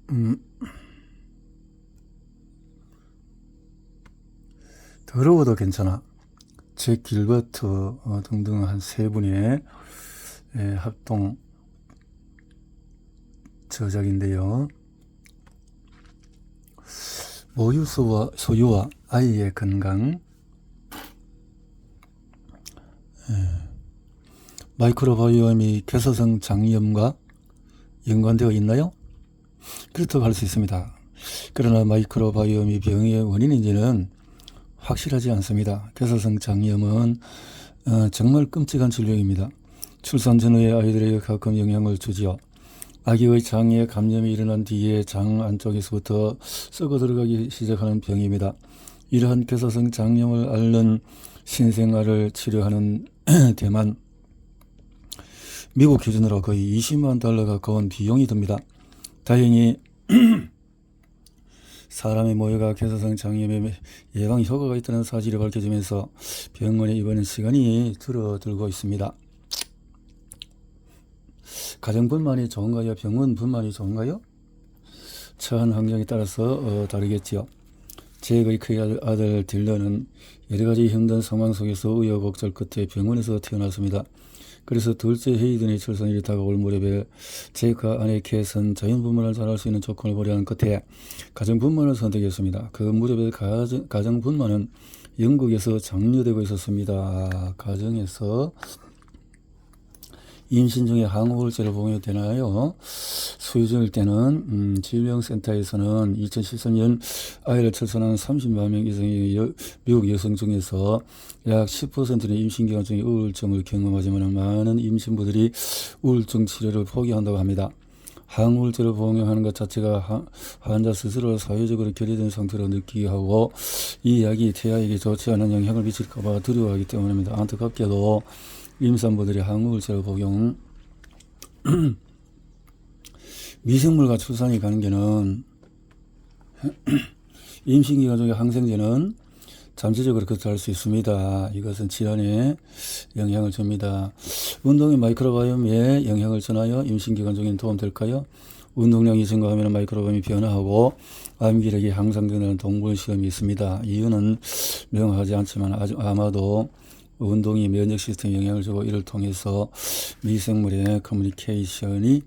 음, 더러워도 괜찮아. 잭 길버트 등등 한 세 분의 합동 저작인데요. 소유와 아이의 건강, 마이크로바이옴이 개서성 장염과 연관되어 있나요? 그렇다고 할 수 있습니다. 그러나 마이크로바이옴이 병의 원인인지는 확실하지 않습니다. 개서성 장염은 정말 끔찍한 질병입니다. 출산 전후에 아이들에게 가끔 영향을 주지요. 아기의 장에 감염이 일어난 뒤에 장 안쪽에서부터 썩어 들어가기 시작하는 병입니다. 이러한 개서성 장염을 앓는 신생아를 치료하는 데만 미국 기준으로 거의 $200,000 가까운 비용이 듭니다. 다행히 사람의 모여가 개서성 장염의 예방 효과가 있다는 사실이 밝혀지면서 병원에 입원하는 시간이 줄어들고 있습니다. 가정분만이 좋은가요? 병원분만이 좋은가요? 처한 환경에 따라서 다르겠지요. 잭의 큰 아들 딜런은 여러가지 힘든 상황 속에서 우여곡절 끝에 병원에서 태어났습니다. 그래서 둘째 헤이든의 출산일이 다가올 무렵에 잭과 아내 캣은 자연분만을 잘할 수 있는 조건을 고려한 끝에 가정분만을 선택했습니다. 그 무렵에 가정분만은 영국에서 장려되고 있었습니다. 가정에서 임신 중에 항우울제를 복용해도 되나요? 수유 중일 때는 질병센터에서는 2013년 아이를 출산한 30만 명 이상의 미국 여성 중에서 약 10%는 임신 기간 중에 우울증을 경험하지만 많은 임신부들이 우울증 치료를 포기한다고 합니다. 항우울제를 복용하는 것 자체가 환자 스스로 사회적으로 결여된 상태로 느끼게 하고 이 약이 태아에게 좋지 않은 영향을 미칠까 봐 두려워하기 때문입니다. 안타깝게도 임산부들이 항우울제를 복용 미생물과 출산이 관계는 임신기간 중에 항생제는 잠시적으로 그렇게 수 있습니다. 이것은 질환에 영향을 줍니다. 운동이 마이크로바이옴에 영향을 주나요? 임신기간 중에는 도움될까요? 운동량이 증가하면 마이크로바이옴이 변화하고 암기력이 향상되는 동물 시험이 있습니다. 이유는 명확하지 않지만 아마도 운동이 면역 시스템에 영향을 주고 이를 통해서 미생물의 커뮤니케이션이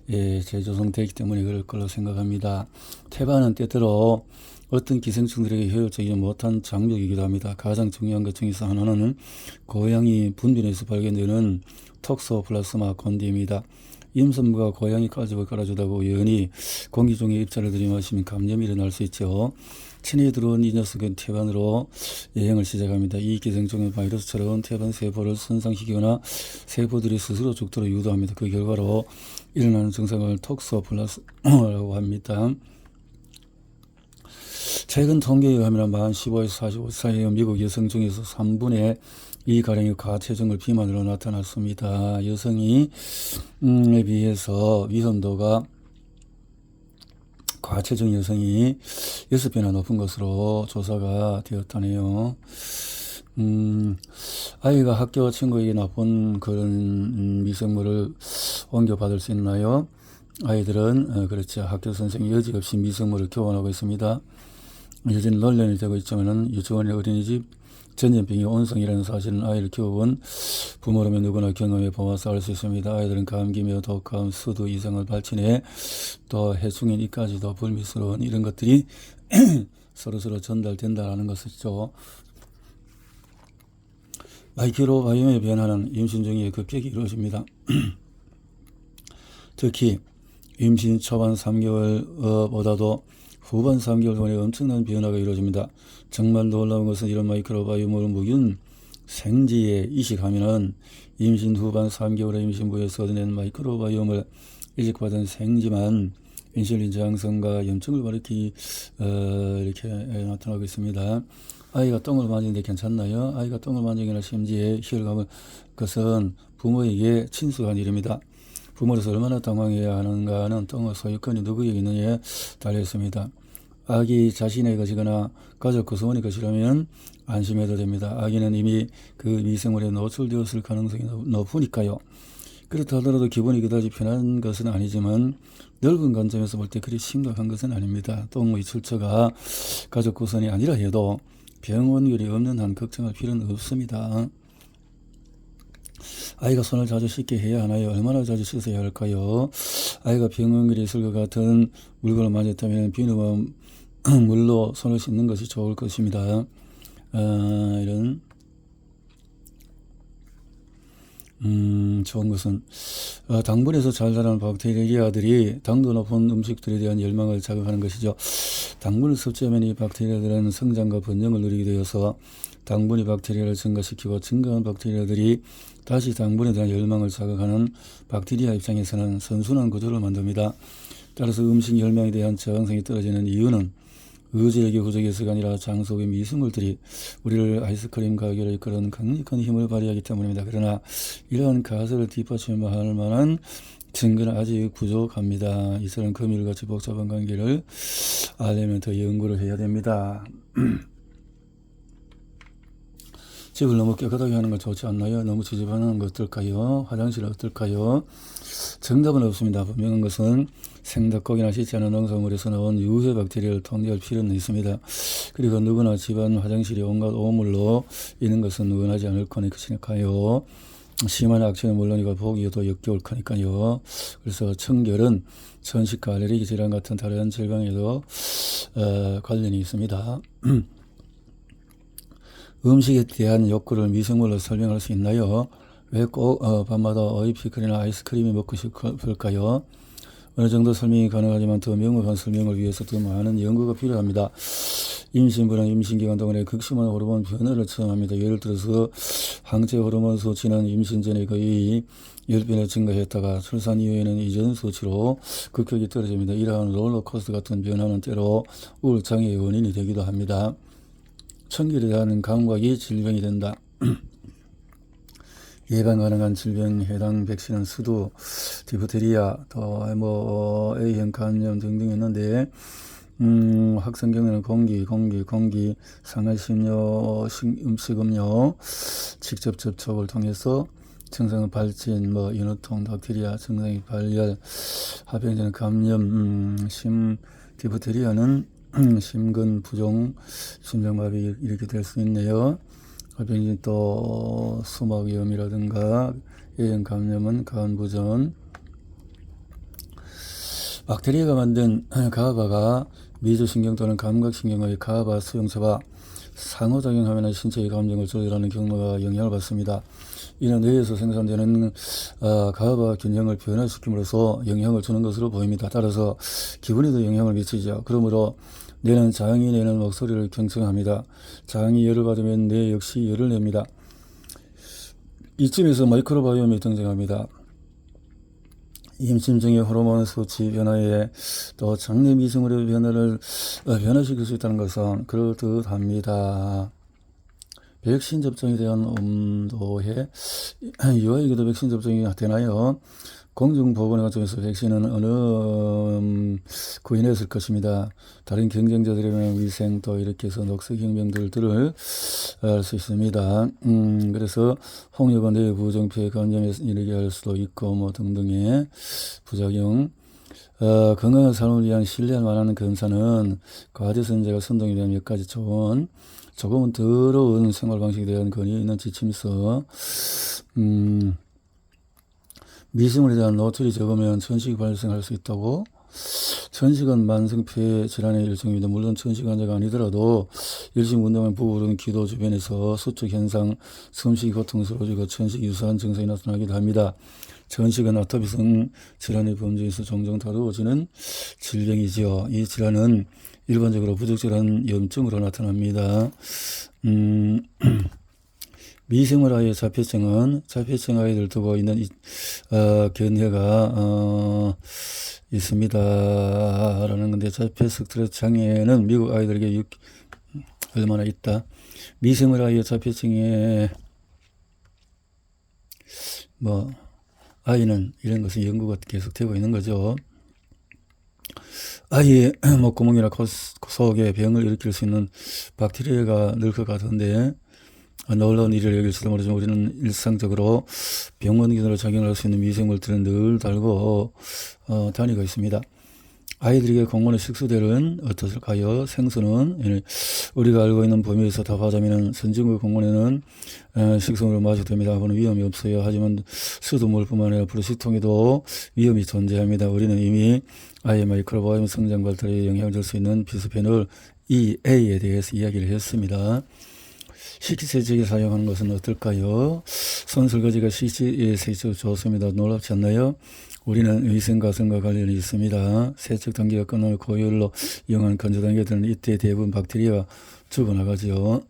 재조성되기 때문에 그럴 걸로 생각합니다. 태반은 때때로 어떤 기생충들에게 효율적이지 못한 장벽이기도 합니다. 가장 중요한 것 중에서 하나는 고양이 분변에서 발견되는 톡소플라스마 곤디입니다. 임산부가 고양이 가죽을 깔아주다가 우연히 공기 중에 입자를 들이마시면 감염이 일어날 수 있죠. 체내에 들어온 이 녀석은 태반으로 여행을 시작합니다. 이 기생충은 바이러스처럼 태반 세포를 손상시키거나 세포들이 스스로 죽도록 유도합니다. 그 결과로 일어나는 증상을 톡소플라스마라고 합니다. 최근 통계에 의하면 만 15에서 45세 사이의 미국 여성 중에서 3분의 2가량이 과체중을 비만으로 나타났습니다. 여성에 비해서 위험도가 과체중 여성이 6배나 높은 것으로 조사가 되었다네요. 아이가 학교 친구에게 나쁜 그런 미생물을 옮겨받을 수 있나요? 아이들은 그렇죠. 학교 선생님이 여지없이 미생물을 교환하고 있습니다. 여전히 논란이 되고 있지만 유치원의 어린이집 전염병이 온성이라는 사실은 아이를 키워본 부모라면 누구나 경험해 보아서 알 수 있습니다. 아이들은 감기며 독감, 수두, 이상을 발진해 또 해충인 이까지도 불미스러운 이런 것들이 서로서로 전달된다는 것이죠. 마이크로바이옴의 변화는 임신 중에 급격히 이루어집니다. 특히 임신 초반 3개월보다도 후반 3개월 동안에 엄청난 변화가 이루어집니다. 정말 놀라운 것은 이런 마이크로바이옴을 묵은 생지에 이식하면은 임신 후반 3개월의 임신부에서 얻어낸 마이크로바이옴을 이식받은 생지만 인슐린 저항성과 염증을 이렇게 나타나고 있습니다. 아이가 똥을 만지는데 괜찮나요? 아이가 똥을 만지거나 심지에 희열감을 것은 부모에게 친숙한 일입니다. 부모로서 얼마나 당황해야 하는가는 똥의 소유권이 누구에게 있느냐에 달려있습니다. 아기 자신의 것이거나 가족 구성원의 것이라면 안심해도 됩니다. 아기는 이미 그 미생물에 노출되었을 가능성이 높으니까요. 그렇다 하더라도 기분이 그다지 편한 것은 아니지만 넓은 관점에서 볼 때 그리 심각한 것은 아닙니다. 똥의 출처가 가족 구성이 아니라 해도 병원결이 없는 한 걱정할 필요는 없습니다. 아이가 손을 자주 씻게 해야 하나요? 얼마나 자주 씻어야 할까요? 아이가 병원결이 있을 것 같은 물건을 만졌다면 비누와 물로 손을 씻는 것이 좋을 것입니다. 이런 좋은 것은 당분에서 잘 자라는 박테리아들이 당도 높은 음식들에 대한 열망을 자극하는 것이죠. 당분을 섭취하면 이 박테리아들은 성장과 번영을 누리게 되어서 당분이 박테리아를 증가시키고 증가한 박테리아들이 다시 당분에 대한 열망을 자극하는 박테리아 입장에서는 선순환 구조를 만듭니다. 따라서 음식 열망에 대한 저항성이 떨어지는 이유는 의지력의 부족에서가 아니라 장속의 미생물들이 우리를 아이스크림 가게로 이끄는 강력한 힘을 발휘하기 때문입니다. 그러나 이러한 가설을 뒷받침할 만한 증거는 아직 부족합니다. 이처럼 금일같이 복잡한 관계를 알려면 더 연구를 해야 됩니다. 집을 너무 깨끗하게 하는 건 좋지 않나요? 너무 지저분한 거 어떨까요? 화장실은 어떨까요? 정답은 없습니다. 분명한 것은 생닭고기나 씻지 않은 농산물에서 나온 유해 박테리아를 통제할 필요는 있습니다. 그리고 누구나 집안 화장실이 온갖 오물로 있는 것은 원하지 않을 거니까요. 심한 악취는 물론이고 보기에도 역겨울 거니까요. 그래서 청결은 천식과 알레르기 질환 같은 다른 질병에도 관련이 있습니다. 음식에 대한 욕구를 미생물로 설명할 수 있나요? 왜 꼭 밤마다 어이피클이나 아이스크림이 먹고 싶을까요? 어느 정도 설명이 가능하지만 더 명확한 설명을 위해서 더 많은 연구가 필요합니다. 임신부는 임신기간 동안에 극심한 호르몬 변화를 체험합니다. 예를 들어서 항체 호르몬 수치는 임신 전에 거의 10배나 증가했다가 출산 이후에는 이전 수치로 급격히 떨어집니다. 이러한 롤러코스터 같은 변화는 때로 우울장애의 원인이 되기도 합니다. 청결에 대한 감각이 질병이 된다. 예방 가능한 질병 해당 백신은 수두, 디프테리아, 또 A형 감염 등등 있는데 확산 경우에는 공기, 상하심료, 음식음료, 직접 접촉을 통해서 증상은 발진, 인후통, 박테리아, 증상이 발열, 합병증 감염, 디프테리아는 심근 부종, 심장마비 이렇게 될 수 있네요. 합병증 또 수막염이라든가 A형 감염은 간부전. 박테리아가 만든 가바가 미주신경 또는 감각신경의 가바 수용체와 상호작용하면 신체의 감정을 조절하는 경로가 영향을 받습니다. 이는 뇌에서 생산되는 가바 균형을 변화시킴으로써 영향을 주는 것으로 보입니다. 따라서 기분에도 영향을 미치죠. 그러므로 뇌는 장이 내는 목소리를 경청합니다. 장이 열을 받으면 뇌 역시 열을 냅니다. 이쯤에서 마이크로바이옴이 등장합니다. 임신 중의 호르몬 수치 변화에 또 장내 미생물의 변화시킬 수 있다는 것은 그럴듯합니다. 백신 접종에 대한 엄도해 유아에게도 백신 접종이 되나요? 공중보건의 관점에서 백신은 어느 구현했을 것입니다. 다른 경쟁자들의 위생 또 이렇게 해서 녹색혁명들을 알 수 있습니다. 그래서 홍역은 뇌 부정폐 감염에 이르게 할 수도 있고 등등의 부작용. 건강한 삶을 위한 신뢰할 만한 검사는 과제선제가 선동에 대한 몇 가지 조언, 조금은 더러운 생활 방식에 대한 건의 있는 지침서, 미생물에 대한 노출이 적으면 천식이 발생할 수 있다고. 천식은 만성폐 질환의 일종입니다. 물론 천식 환자가 아니더라도 열심히 운동하면 부부는 기도 주변에서 수축 현상, 숨쉬기 고통스러워지고 천식 유사한 증상이 나타나기도 합니다. 천식은 아토피성 질환의 범주에서 종종 다루어지는 질병이지요. 이 질환은 일반적으로 부적절한 염증으로 나타납니다. 미생물 아이의 자폐증은 자폐증 아이들 두고 있는 견해가 있습니다. 라는 건데, 자폐 스트레스 장애는 미국 아이들에게 얼마나 있다. 미생물 아이의 자폐증에 아이는 이런 것은 연구가 계속되고 있는 거죠. 아이의 목구멍이나 코 속에 병을 일으킬 수 있는 박테리아가 늘 것 같은데, 놀라운 일을 여길지도 모르지만 우리는 일상적으로 병원균으로 작용할 수 있는 미생물들은 늘 달고 다니고 있습니다. 아이들에게 공원의 식수들은 어떻을까요? 생수는 우리가 알고 있는 범위에서 답하자면 선진국 공원에는 식수물을 마셔도 됩니다. 아무런 위험이 없어요. 하지만 수돗물뿐만 아니라 브러시통에도 위험이 존재합니다. 우리는 이미 아이의 마이크로바이옴 성장 발달에 영향을 줄 수 있는 비스페놀 EA에 대해서 이야기를 했습니다. 식기세척에 사용하는 것은 어떨까요? 손설거지가 식기세척 좋습니다. 놀랍지 않나요? 우리는 위생과성과 관련이 있습니다. 세척 단계가 끝나면 고열로 이용한 건조 단계에 들은 이때 대부분 박테리아가 죽어나가죠.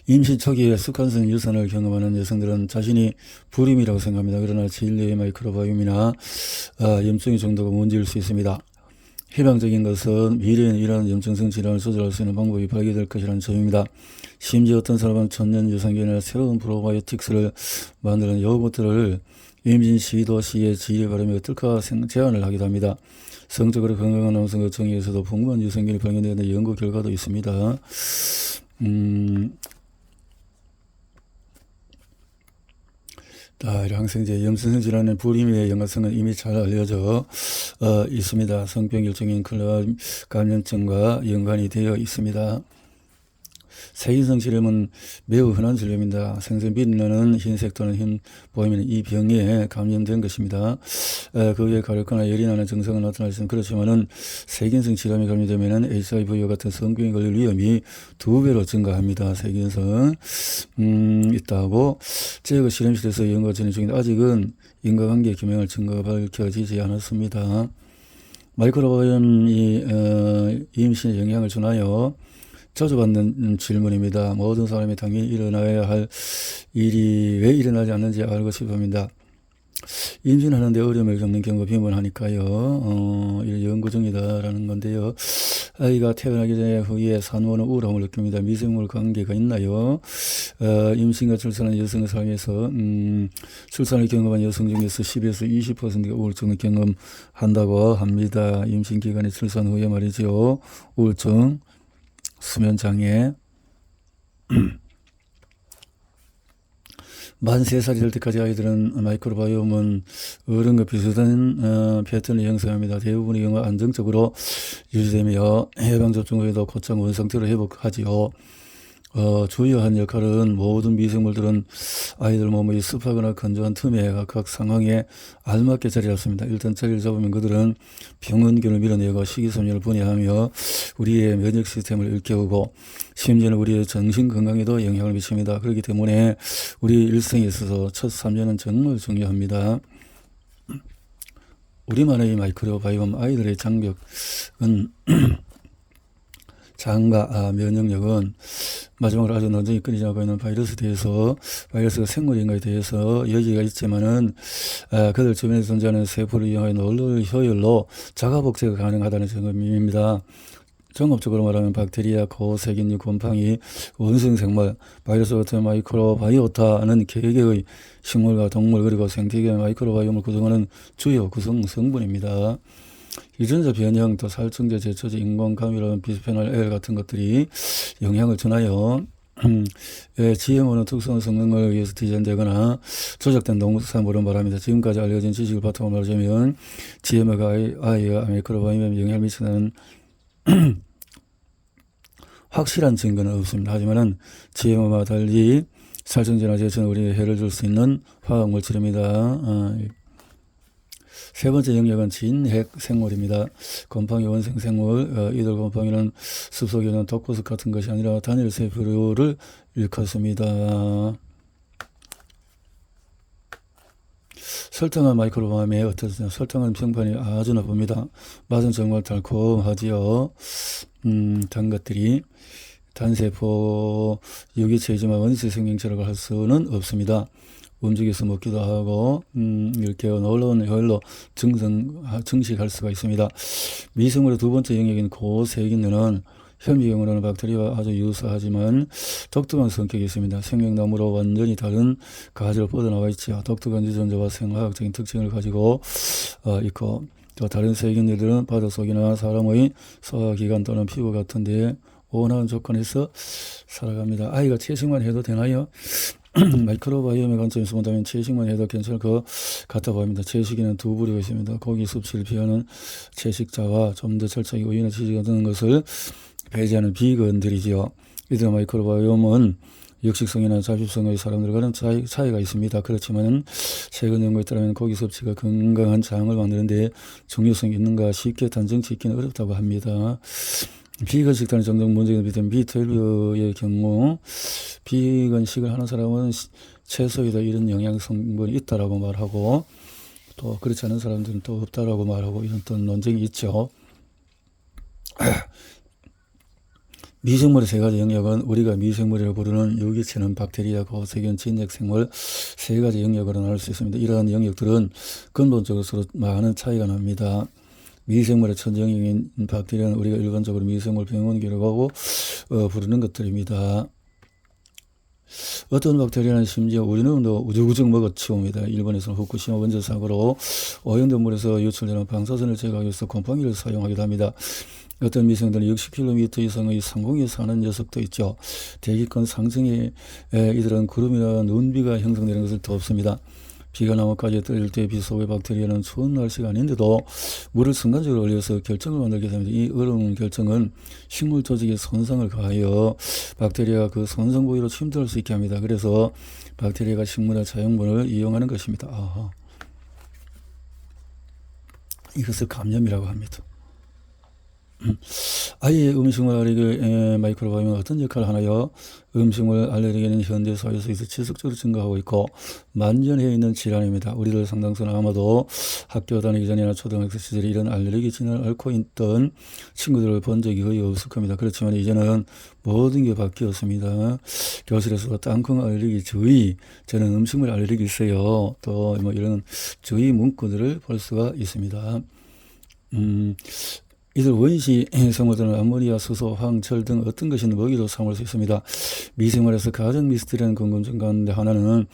임신 초기에 습관성 유산을 경험하는 여성들은 자신이 불임이라고 생각합니다. 그러나 진료의 마이크로바이옴이나 염증의 정도가 문제일 수 있습니다. 희망적인 것은 미래에는 이러한 염증성 질환을 조절할 수 있는 방법이 발견될 것이라는 점입니다. 심지어 어떤 사람은 천년 유산균이나 새로운 프로바이오틱스를 만드는 요거트를 임신 시도 시에 지에 바르면 어떨까 제안을 하기도 합니다. 성적으로 건강한 남성 여성에서도 풍부한 유산균이 발견되는 연구 결과도 있습니다. 항생제, 염증성 질환의 불임의 연관성은 이미 잘 알려져 있습니다. 성병결정인 클레아 감염증과 연관이 되어 있습니다. 세균성 질염은 매우 흔한 질염입니다. 생선 비린내는 흰색 또는 흰 보이면 이 병에 감염된 것입니다. 그 외에 가렵거나 열이 나는 증상은 나타날 수 있는 그렇지만은 세균성 질염에 감염되면은 HIV와 같은 성병에 걸릴 위험이 2배로 증가합니다. 세균성 있다고 제거 실험실에서 연구가 진행 중인데 아직은 인과관계 규명할 증거가 밝혀지지 않았습니다. 마이크로바이옴이 임신에 영향을 주나요? 자주 받는 질문입니다. 모든 사람이 당연히 일어나야 할 일이 왜 일어나지 않는지 알고 싶습니다. 임신하는데 어려움을 겪는 경우가 빈번하니까요. 연구 중이다라는 건데요. 아이가 태어나기 전에 후에 산모는 우울함을 느낍니다. 미생물 관계가 있나요? 임신과 출산한 여성의 삶에서 출산을 경험한 여성 중에서 10에서 20%가 우울증을 경험한다고 합니다. 임신 기간에 출산 후에 말이죠. 우울증, 수면장애, 만 3살이 될 때까지 아이들은 마이크로바이옴은 어른과 비슷한 패턴을 형성합니다. 대부분의 경우 안정적으로 유지되며 예방접종 후에도 곧장 원상태로 회복하지요. 주요한 역할은 모든 미생물들은 아이들 몸의 습하거나 건조한 틈에 각각 상황에 알맞게 자리 잡습니다. 일단 자리를 잡으면 그들은 병원균을 밀어내고 식이섬유를 분해하며 우리의 면역 시스템을 일깨우고 심지어는 우리의 정신 건강에도 영향을 미칩니다. 그렇기 때문에 우리 일생에 있어서 첫 3년은 정말 중요합니다. 우리만의 마이크로바이옴 아이들의 장벽은 장과 면역력은 마지막으로 아주 논쟁이 끊이지 않고 있는 바이러스가 생물인가에 대해서 여지가 있지만은 그들 주변에 존재하는 세포를 이용하여 놀라운 효율로 자가복제가 가능하다는 점입니다. 종합적으로 말하면 박테리아, 고세균류, 곰팡이, 원숭생물, 바이러스 같은 마이크로바이오타는 개개의 식물과 동물 그리고 생태계의 마이크로바이옴을 구성하는 주요 구성 성분입니다. 유전자 변형, 또 살충제, 제초제, 인공감염, 비스페놀 L 같은 것들이 영향을 주나요? GMO는 특수한 성능을 위해서 디자인되거나 조작된 농산물을 말합니다. 지금까지 알려진 지식을 바탕으로 말하자면 GMO가 아이의 마이크로바이옴에 영향을 미치는 확실한 증거는 없습니다. 하지만은 GMO와 달리 살충제나 제초는 우리에게 해를 줄 수 있는 화학물질입니다. 세 번째 영역은 진핵 생물입니다. 곰팡이 원생생물, 이들 곰팡이는 숲속에 있는 독보석 같은 것이 아니라 단일 세포를 일컫습니다. 설탕은 마이크로바이옴에 어떻습니까? 설탕은 평판이 아주 나쁩니다. 맛은 정말 달콤하지요. 단 것들이 단세포 유기체이지만 원시 생명체라고 할 수는 없습니다. 움직여서 먹기도 하고 이렇게 놀라운 효율로 증식할 수가 있습니다. 미생물의 두 번째 영역인 고세균류는 현미경으로는 박테리아와 아주 유사하지만 독특한 성격이 있습니다. 생명나무로 완전히 다른 가지로 뻗어나와 있죠. 독특한 유전자와 생화학적인 특징을 가지고 있고 또 다른 세균들은 바닷속이나 사람의 소화기관 또는 피부 같은 데 원하는 조건에서 살아갑니다. 아이가 채식만 해도 되나요? 마이크로바이옴의 관점에서 본다면 채식만 해도 괜찮을 것 같아 보입니다. 채식에는 두 부류가 있습니다. 고기 섭취를 피하는 채식자와 좀 더 철저하게 의연의 지지가 드는 것을 배제하는 비건들이지요. 이들 마이크로바이옴은 역식성이나 잡식성의 사람들과는 차이가 있습니다. 그렇지만 최근 연구에 따르면 고기 섭취가 건강한 장을 만드는 데 중요성이 있는가 쉽게 단정 짓기는 어렵다고 합니다. 비건 식단의 정정 문제가 비롯된 B12의 경우 비건식을 하는 사람은 채소에다 이런 영양 성분이 있다라고 말하고 또 그렇지 않은 사람들은 또 없다라고 말하고 이런 또 논쟁이 있죠. 미생물의 세 가지 영역은 우리가 미생물이라고 부르는 유기체는 박테리아, 고세균, 진핵생물 세 가지 영역으로 나눌 수 있습니다. 이러한 영역들은 근본적으로 서로 많은 차이가 납니다. 미생물의 천정형인 박테리아는 우리가 일반적으로 미생물 병원기라고 하고 부르는 것들입니다. 어떤 박테리아는 심지어 우리는 우죽우죽 먹어치웁니다. 일본에서는 후쿠시마 원전 사고로 오염된 물에서 유출되는 방사선을 제거하기 위해서 곰팡이를 사용하기도 합니다. 어떤 미생들은 60km 이상의 상공에 사는 녀석도 있죠. 대기권 상승에 이들은 구름이나 눈비가 형성되는 것을 덮습니다. 비가 나무까지 떨어질 때 비 속의 박테리아는 추운 날씨가 아닌데도 물을 순간적으로 얼려서 결정을 만들게 됩니다. 이 얼음 결정은 식물 조직에 손상을 가하여 박테리아가 그 손상 부위로 침투할 수 있게 합니다. 그래서 박테리아가 식물의 자연분을 이용하는 것입니다. 아하. 이것을 감염이라고 합니다. 아이의 음식물 알레르기 마이크로바이옴은 어떤 역할을 하나요? 음식물 알레르기는 현대 사회에서 지속적으로 증가하고 있고 만연해 있는 질환입니다. 우리들 상당수는 아마도 학교 다니기 전이나 초등학생 시절에 이런 알레르기 진단을 앓고 있던 친구들을 본 적이 거의 없을 겁니다. 그렇지만 이제는 모든 게 바뀌었습니다. 교실에서 땅콩 알레르기 주의, 저는 음식물 알레르기 있어요. 또 뭐 이런 주의 문구들을 볼 수가 있습니다. 이들 원시 생물들은 암모니아, 수소, 황, 철 등 어떤 것이든 먹이로 삼을 수 있습니다. 미생물에서 가장 미스터리한 궁금증 가운데 하나는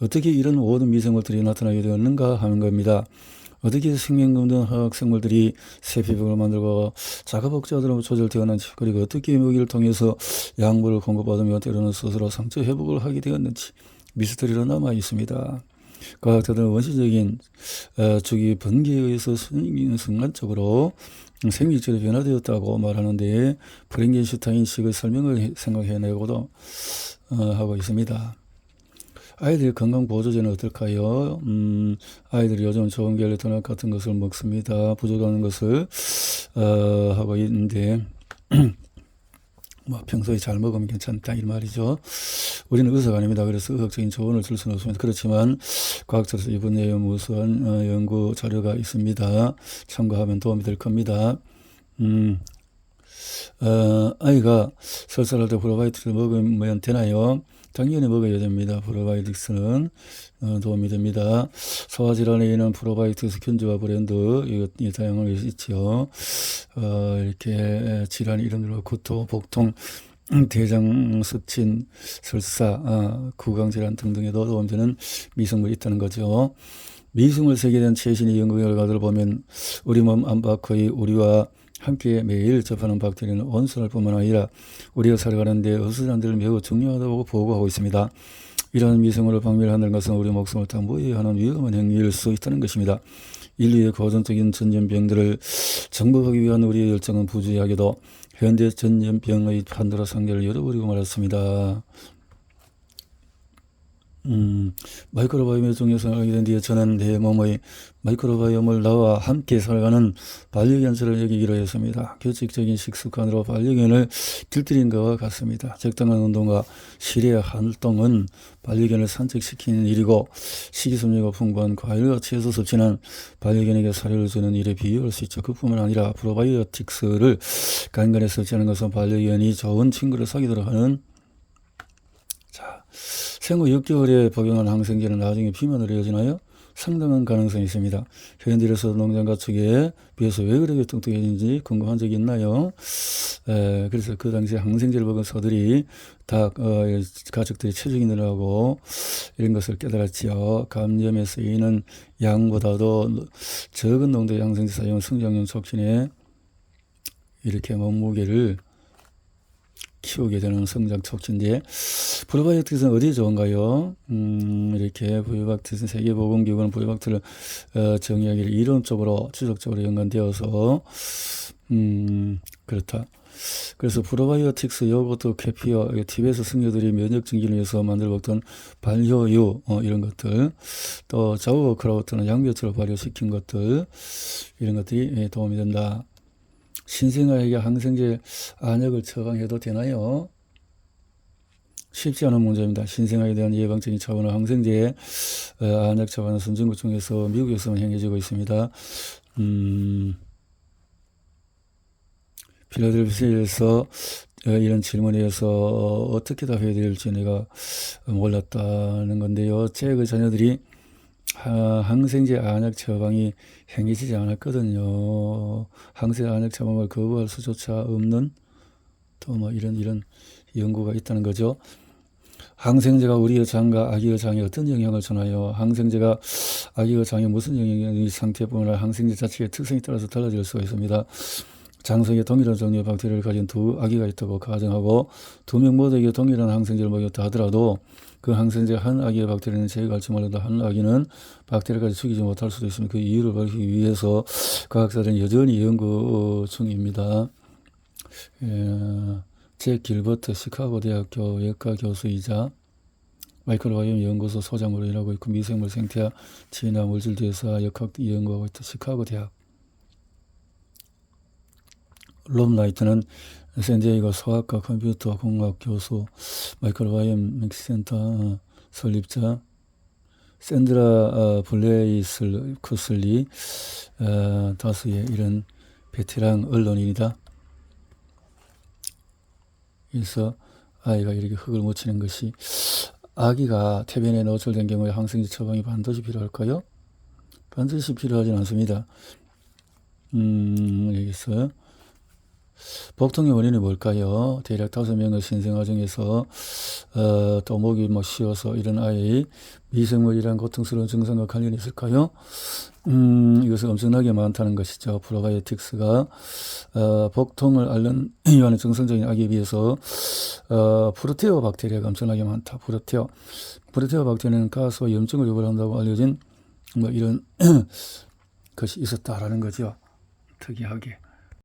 어떻게 이런 모든 미생물들이 나타나게 되었는가 하는 겁니다. 어떻게 생명력 없는 화학생물들이 세피벽을 만들고 자가복제하도록 조절되었는지, 그리고 어떻게 먹이를 통해서 양분을 공급받으며 때로는 스스로 상처 회복을 하게 되었는지 미스터리로 남아 있습니다. 과학자들은 원시적인 주기 번개에 의해서 순간적으로 생리질이 변화되었다고 말하는데 프랭켄슈타인식의 설명을 생각해내고도 하고 있습니다. 아이들의 건강보조제는 어떨까요? 아이들이 요즘 좋은 갤레토나 같은 것을 먹습니다. 부족한 것을 하고 있는데 뭐 평소에 잘 먹으면 괜찮다 이 말이죠. 우리는 의사가 아닙니다. 그래서 의학적인 조언을 줄 수는 없습니다. 그렇지만 과학자로서 이번 내용 우수한 연구 자료가 있습니다. 참고하면 도움이 될 겁니다. 아이가 설사할 때 프로바이오틱스를 먹으면 되나요? 당연히 먹어야 됩니다. 프로바이오틱스는 도움이 됩니다. 소화질환에 의한 프로바이오틱스 견주와 브랜드 이 다양한 것이 있죠. 이렇게 질환 이름으로 구토, 복통, 대장 습진, 설사, 구강질환 등등에도 도움되는 미생물이 있다는 거죠. 미생물 세계에 대한 최신의 연구 결과들을 보면 우리 몸 안팎의 우리와 함께 매일 접하는 박테리아는 온순할 뿐만 아니라 우리가 살아가는 데 어수선한 데를 매우 중요하다고 보고하고 있습니다. 이러한 미생물을 박멸하는 것은 우리 목숨을 담보해야 하는 위험한 행위일 수 있다는 것입니다. 인류의 고전적인 전염병들을 정복하기 위한 우리의 열정은 부주의하게도 현대 전염병의 판도라 상자를 열어버리고 말았습니다. 마이크로바이옴의 중요성을 알게 된 뒤에 저는 내 몸의 마이크로바이옴을 나와 함께 살아가는 반려견처럼 여기기로 했습니다. 규칙적인 식습관으로 반려견을 길들인 것과 같습니다. 적당한 운동과 실외 활동은 반려견을 산책시키는 일이고 식이섬유가 풍부한 과일과 채소 섭취는 반려견에게 사료를 주는 일에 비유할 수 있죠. 그뿐만 아니라 프로바이오틱스를 간간히 섭취하는 것은 반려견이 좋은 친구를 사귀도록 하는 생후 6개월에 복용한 항생제는 나중에 비만으로 이어지나요? 상당한 가능성이 있습니다. 현실에서 농장 가축에 비해서 왜 그렇게 뚱뚱해진지 궁금한 적이 있나요? 그래서 그 당시에 항생제를 먹은 소들이 다 가축들이 체중이 늘어나고 이런 것을 깨달았지요. 감염에 쓰이는 양보다도 적은 농도의 항생제 사용은 성장용 촉진에 이렇게 몸무게를 키우게 되는 성장 촉진제. 프로바이오틱스는 어디에 좋은가요? 이렇게 프로바이오틱스는 세계보건기구는 프로바이오틱스를 정의하기를 이론적으로 추적적으로 연관되어서 그렇다. 그래서 프로바이오틱스, 요거트, 케피어, 티베트 승려들이 면역 증진을 위해서 만들어 먹던 발효유 이런 것들, 또 자우크라우트는 양배추를 발효시킨 것들, 이런 것들이 도움이 된다. 신생아에게 항생제 안약을 처방해도 되나요? 쉽지 않은 문제입니다. 신생아에 대한 예방적인 차원의 항생제 안약 처방은 선진국 중에서 미국에서만 행해지고 있습니다. 필라델피아에서 이런 질문에 의해서 어떻게 답해야 될지 내가 몰랐다는 건데요. 제 자녀들이 항생제 안약 처방이 행해지지 않았거든요. 항생제 안약 처방을 거부할 수조차 없는 또 뭐 이런 연구가 있다는 거죠. 항생제가 우리의 장과 아기의 장에 어떤 영향을 주나요? 항생제가 아기의 장에 무슨 영향이 상태뿐만 아니라 항생제 자체의 특성에 따라서 달라질 수가 있습니다. 장성에 동일한 종류의 박테리아를 가진 두 아기가 있다고 가정하고 두 명 모두에게 동일한 항생제를 먹였다 하더라도 그 항생제 한 아기의 박테리아는 제거할지 몰라도 한 아기는 박테리아까지 죽이지 못할 수도 있으며 그 이유를 밝히기 위해서 과학자들은 여전히 연구 중입니다. 제 길버트 시카고 대학교 예과 교수이자 마이크로바이옴 연구소 소장으로 일하고 있고 미생물 생태학 진화 물질 대사 역학 연구하고 있다. 시카고 대학. 롬 라이트는 샌디에이고 소아과 컴퓨터 공학 교수, 마이크로바이옴 센터 설립자, 샌드라 블레이슬쿠슬리 다수의 이런 베테랑 언론인이다. 그래서 아이가 이렇게 흙을 묻히는 것이 아기가 태변에 노출된 경우에 항생제 처방이 반드시 필요할까요? 반드시 필요하진 않습니다. 여기서 복통의 원인이 뭘까요? 대략 5명의 신생아 중에서 또 목이 쉬어서 이런 아이 미생물이란 고통스러운 증상과 관련이 있을까요? 이것은 엄청나게 많다는 것이죠. 프로바이오틱스가 복통을 앓는 이완의 정상적인 아기에 비해서 프로테오 박테리아가 엄청나게 많다. 프로테오 박테리아는 가스와 염증을 유발한다고 알려진 뭐 이런 것이 있었다라는 거죠. 특이하게.